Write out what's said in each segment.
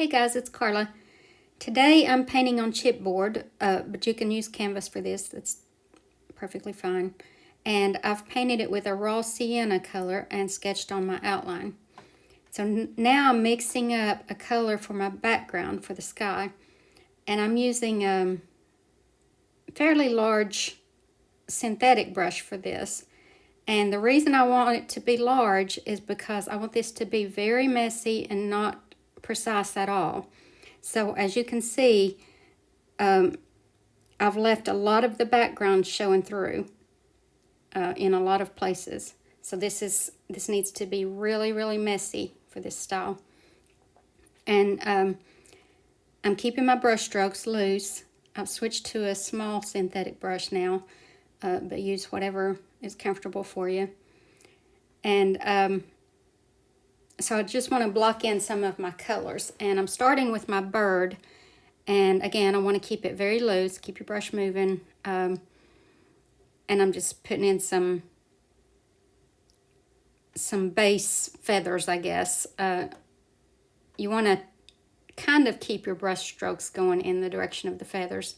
Hey guys, it's Carla. Today I'm painting on chipboard, but you can use canvas for this. That's perfectly fine. And I've painted it with a raw sienna color and sketched on my outline. So now I'm mixing up a color for my background for the sky. And I'm using a fairly large synthetic brush for this. And the reason I want it to be large is because I want this to be very messy and not precise at all. So as you can see, I've left a lot of the background showing through in a lot of places. So this needs to be really, really messy for this style. And I'm keeping my brush strokes loose. I've switched to a small synthetic brush now, but use whatever is comfortable for you. And so I just want to block in some of my colors. And I'm starting with my bird. And again, I want to keep it very loose. Keep your brush moving. And I'm just putting in some base feathers, I guess. You want to kind of keep your brush strokes going in the direction of the feathers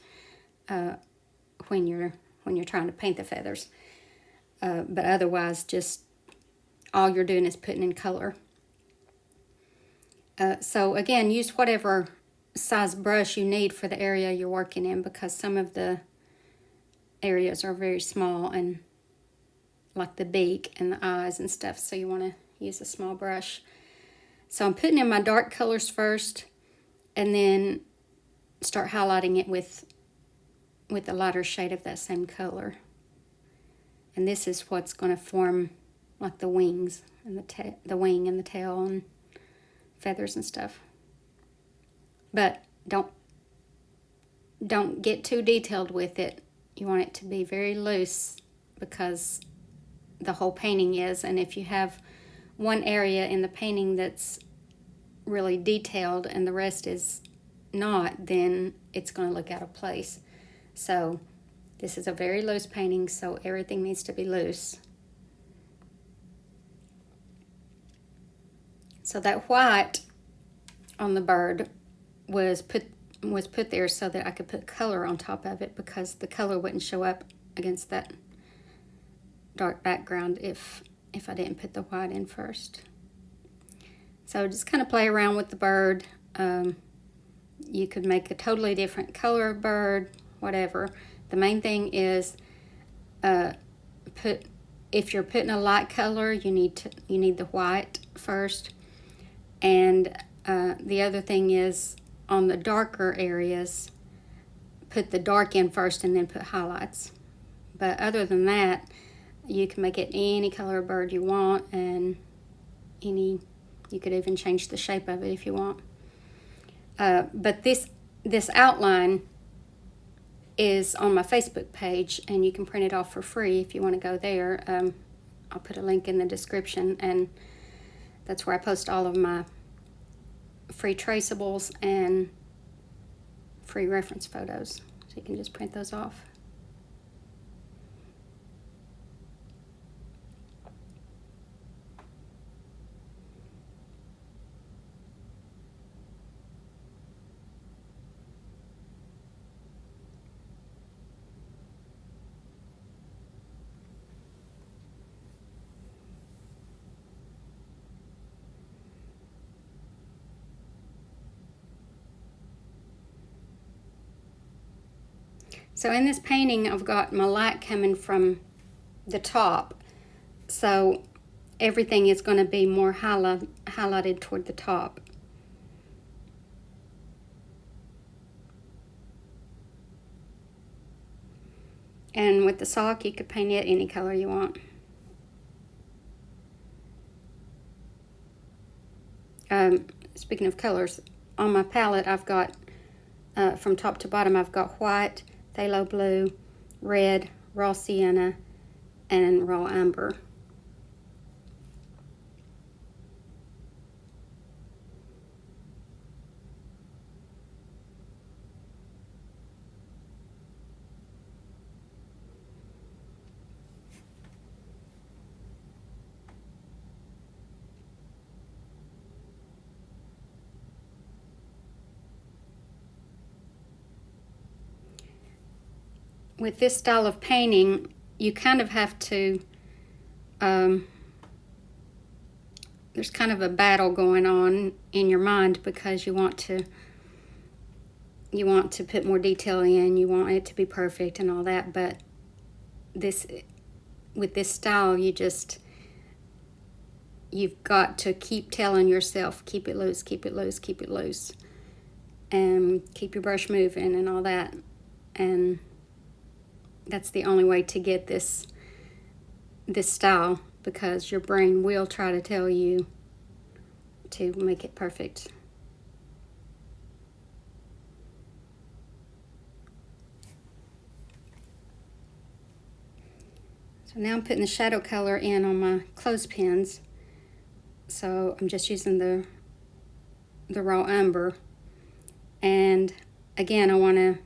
when you're trying to paint the feathers. But otherwise, just all you're doing is putting in color. So again, use whatever size brush you need for the area you're working in, because some of the areas are very small, and like the beak and the eyes and stuff, so you want to use a small brush. So I'm putting in my dark colors first, and then start highlighting it with a lighter shade of that same color. And this is what's going to form like the wings and the wing and the tail and feathers and stuff. But don't get too detailed with it. You want it to be very loose, because the whole painting is. And if you have one area in the painting that's really detailed and the rest is not, then it's going to look out of place. So this is a very loose painting, so everything needs to be loose. So that white on the bird was put there so that I could put color on top of it, because the color wouldn't show up against that dark background if I didn't put the white in first. So just kind of play around with the bird. You could make a totally different color bird, whatever. The main thing is if you're putting a light color, you need the white first. And the other thing is, on the darker areas, put the dark in first and then put highlights. But other than that, you can make it any color bird you want, and you could even change the shape of it if you want. But this outline is on my Facebook page, and you can print it off for free if you want to go there. I'll put a link in the description, and that's where I post all of my free traceables and free reference photos. So you can just print those off. So in this painting, I've got my light coming from the top. So everything is going to be more highlighted toward the top. And with the sock, you could paint it any color you want. Speaking of colors, on my palette, I've got, from top to bottom, I've got white, phthalo blue, red, raw sienna, and raw umber. with this style of painting, you kind of have to, there's kind of a battle going on in your mind because you want to put more detail in, you want it to be perfect and all that, but with this style, you've got to keep telling yourself, keep it loose, keep it loose, keep it loose, and keep your brush moving and all that. And that's the only way to get this style, because your brain will try to tell you to make it perfect. So now I'm putting the shadow color in on my clothespins. So I'm just using the raw umber. And again, I want to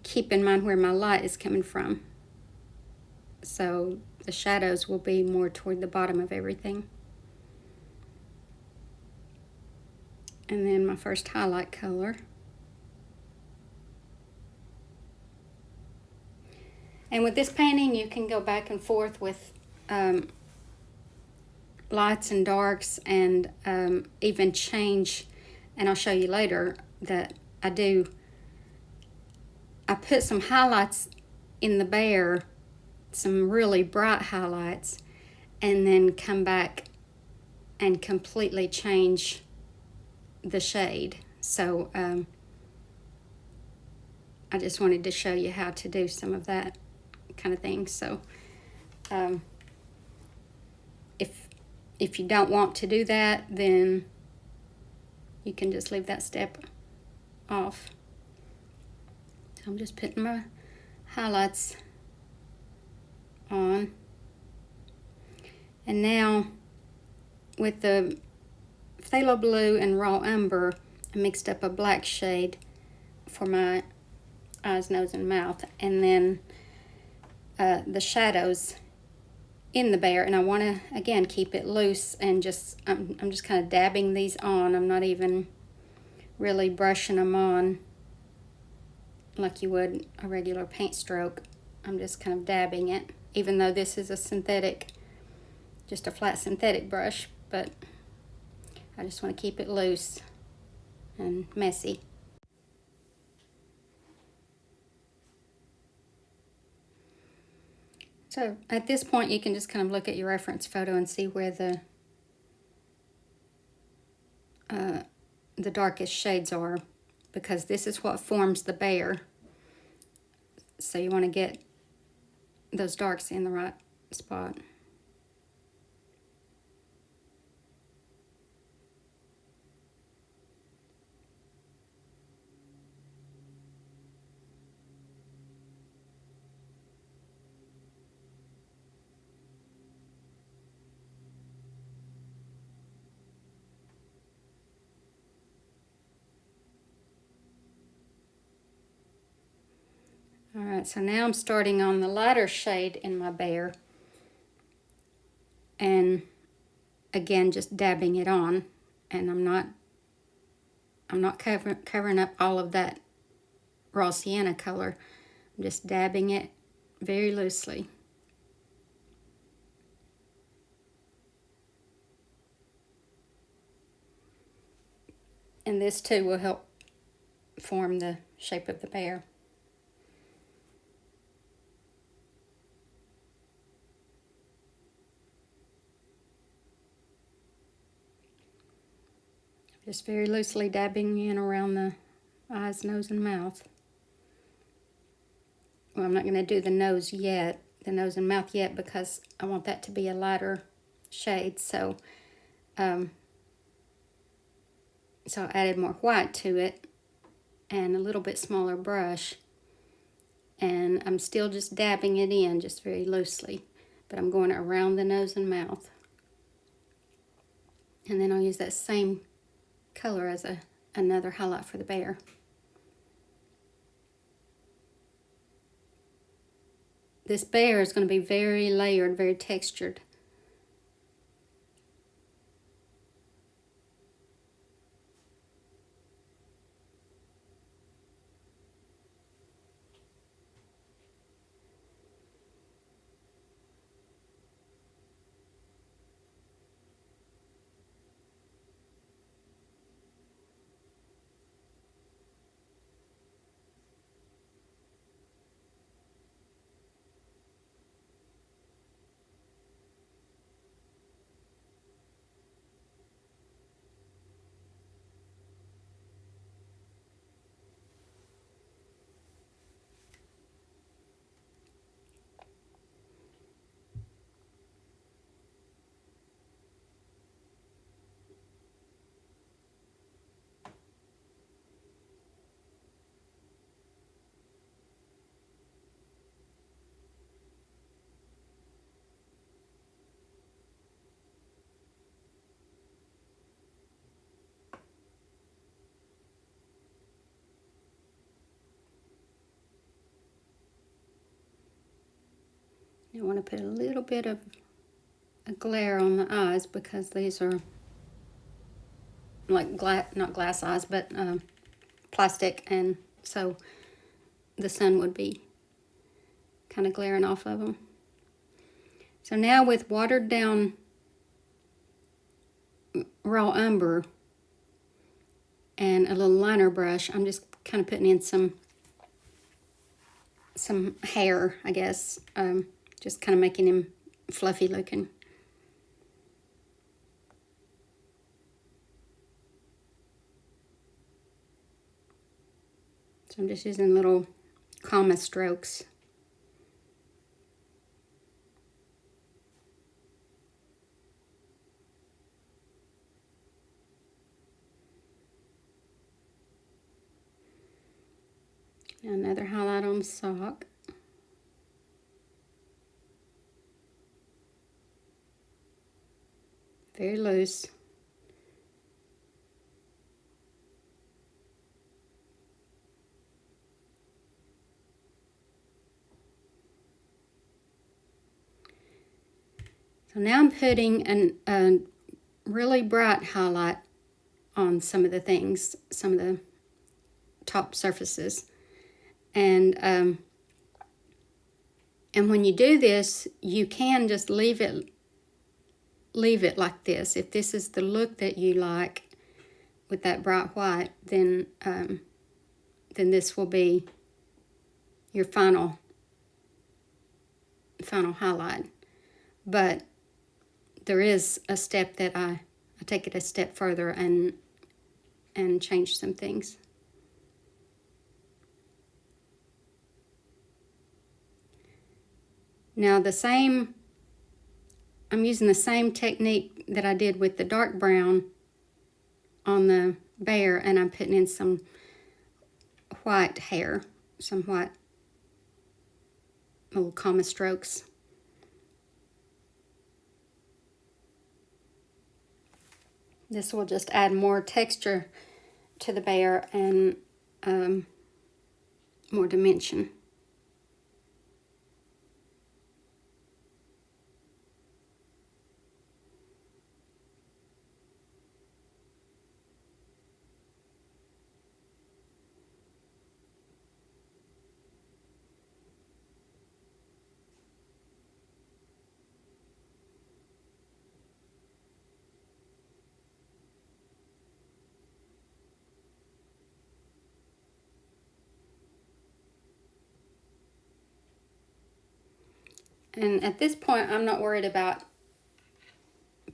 keep in mind where my light is coming from. So the shadows will be more toward the bottom of everything. And then my first highlight color. And with this painting, you can go back and forth with lights and darks, and even change, and I'll show you later that I put some highlights in the bear, some really bright highlights, and then come back and completely change the shade. So I just wanted to show you how to do some of that kind of thing. So if you don't want to do that, then you can just leave that step off. So I'm just putting my highlights on. And now with the phthalo blue and raw umber, I mixed up a black shade for my eyes, nose, and mouth, and then the shadows in the bear. And I want to again keep it loose, and I'm just kind of dabbing these on. I'm not even really brushing them on like you would a regular paint stroke. I'm just kind of dabbing it, even though this is a synthetic, just a flat synthetic brush, but I just want to keep it loose and messy. So at this point, you can just kind of look at your reference photo and see where the darkest shades are, because this is what forms the bear. So you want to get those darks in the right spot. All right, so now I'm starting on the lighter shade in my bear, and again just dabbing it on, and I'm not covering up all of that raw sienna color. I'm just dabbing it very loosely. And this too will help form the shape of the bear. Just very loosely dabbing in around the eyes, nose, and mouth. Well, I'm not going to do the nose and mouth yet, because I want that to be a lighter shade. So, so I added more white to it and a little bit smaller brush. And I'm still just dabbing it in just very loosely, but I'm going around the nose and mouth. And then I'll use that same color as another highlight for the bear. This bear is going to be very layered, very textured. I want to put a little bit of a glare on the eyes because these are like not glass eyes, but plastic, and so the sun would be kind of glaring off of them. So now with watered down raw umber and a little liner brush, I'm just kind of putting in some hair, I guess, just kind of making him fluffy looking. So I'm just using little comma strokes. Another highlight on the sock. Very loose. So now I'm putting a really bright highlight on some of the things, some of the top surfaces. And when you do this, you can just leave it like this. If this is the look that you like with that bright white, then this will be your final highlight. But there is a step that I take it a step further and change some things. Now I'm using the same technique that I did with the dark brown on the bear, and I'm putting in some white hair, some white little comma strokes. This will just add more texture to the bear and more dimension. And at this point, I'm not worried about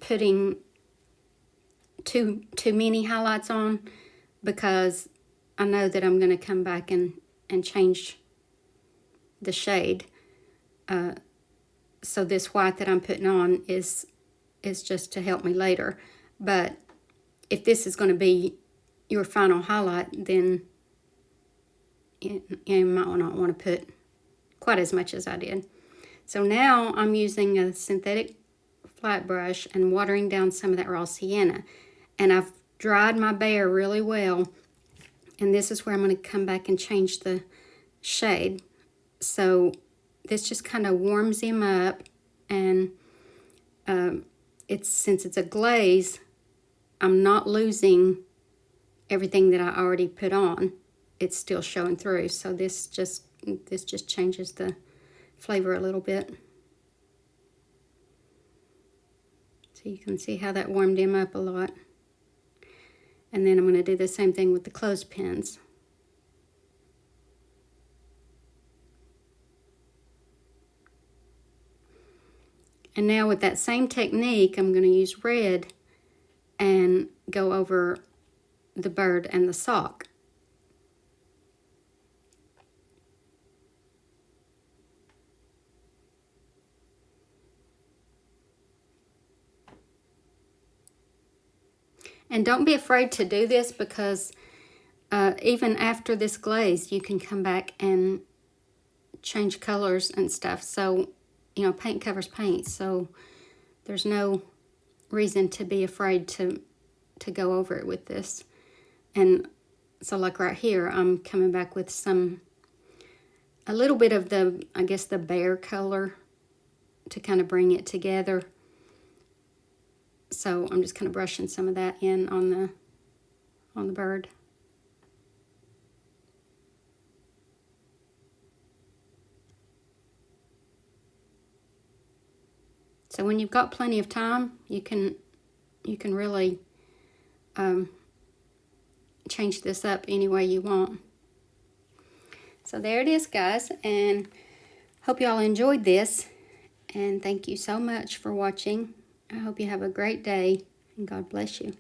putting too many highlights on, because I know that I'm going to come back and change the shade. So this white that I'm putting on is just to help me later. But if this is going to be your final highlight, then you might not want to put quite as much as I did. So now I'm using a synthetic flat brush and watering down some of that raw sienna. And I've dried my bear really well. And this is where I'm going to come back and change the shade. So this just kind of warms him up. And since it's a glaze, I'm not losing everything that I already put on. It's still showing through. So this just changes the flavor a little bit. So you can see how that warmed him up a lot. And then I'm going to do the same thing with the clothespins. And now with that same technique, I'm going to use red and go over the bird and the sock. And don't be afraid to do this, because even after this glaze, you can come back and change colors and stuff. So, you know, paint covers paint. So there's no reason to be afraid to go over it with this. And so like right here, I'm coming back with a little bit of the, I guess, the bear color to kind of bring it together. So I'm just kind of brushing some of that in on the bird. So when you've got plenty of time, you can really change this up any way you want. So there it is, guys, and hope you all enjoyed this, and thank you so much for watching. I hope you have a great day, and God bless you.